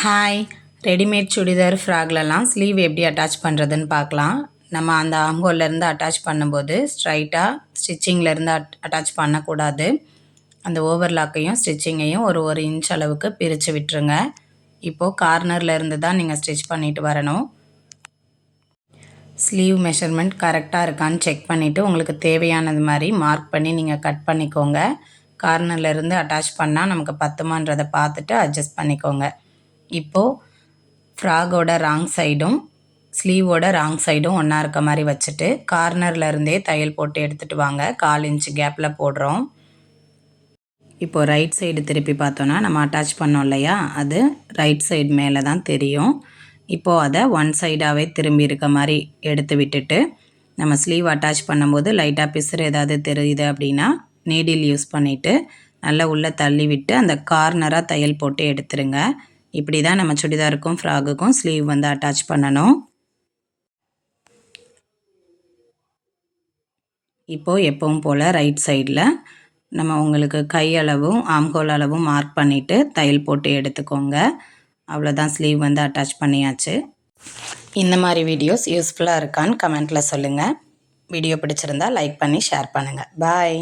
Hi, readymade churidar ஃப்ராக்லலாம் sleeve எப்படி attach பண்ணுறதுன்னு பார்க்கலாம். நம்ம அந்த ஆம்ஹோல்லேருந்து அட்டாச் பண்ணும்போது ஸ்ட்ரைட்டாக ஸ்டிச்சிங்லேருந்து அட்டாச் பண்ணக்கூடாது. அந்த ஓவர்லாக்கையும் ஸ்டிச்சிங்கையும் ஒரு இன்ச் அளவுக்கு பிரித்து விட்டுருங்க. இப்போது கார்னர்லேருந்து தான் நீங்கள் ஸ்டிச் பண்ணிட்டு வரணும். ஸ்லீவ் மெஷர்மெண்ட் கரெக்டாக இருக்கான்னு செக் பண்ணிவிட்டு உங்களுக்கு தேவையானது மாதிரி மார்க் பண்ணி நீங்கள் கட் பண்ணிக்கோங்க. கார்னர்லேருந்து அட்டாச் பண்ணால் நமக்கு பத்துமான்றதை பார்த்துட்டு அட்ஜஸ்ட் பண்ணிக்கோங்க. இப்போது ஃப்ராகோட ராங் சைடும் ஸ்லீவோட ராங் சைடும் ஒன்றா இருக்க மாதிரி வச்சுட்டு கார்னர்லேருந்தே தையல் போட்டு எடுத்துகிட்டு வாங்க. 1/4 இன்ச் கேப்பில் போடுறோம். இப்போது ரைட் சைடு திருப்பி பார்த்தோன்னா நம்ம அட்டாச் பண்ணோம் இல்லையா, அது ரைட் சைடு மேலே தான் தெரியும். இப்போது அதை ஒன் சைடாகவே திரும்பி இருக்க மாதிரி எடுத்து விட்டுட்டு நம்ம ஸ்லீவ் அட்டாச் பண்ணும்போது லைட்டாக பிசுறு ஏதாவது தெரியுது அப்படின்னா நீடில் யூஸ் பண்ணிவிட்டு நல்லா உள்ளே தள்ளி விட்டு அந்த கார்னராக தையல் போட்டு எடுத்துருங்க. இப்படி தான் நம்ம சுடிதாருக்கும் ஃப்ராகுக்கும் ஸ்லீவ் வந்து அட்டாச் பண்ணணும். இப்போது எப்பவும் போல் ரைட் சைடில் நம்ம உங்களுக்கு கை அளவும் ஆம்ஹோல் அளவும் மார்க் பண்ணிவிட்டு தையல் போட்டு எடுத்துக்கோங்க. அவ்வளோதான், ஸ்லீவ் வந்து அட்டாச் பண்ணியாச்சு. இந்த மாதிரி வீடியோஸ் யூஸ்ஃபுல்லாக இருக்கான்னு கமெண்ட்டில் சொல்லுங்கள். வீடியோ பிடிச்சிருந்தா லைக் பண்ணி ஷேர் பண்ணுங்கள். பாய்.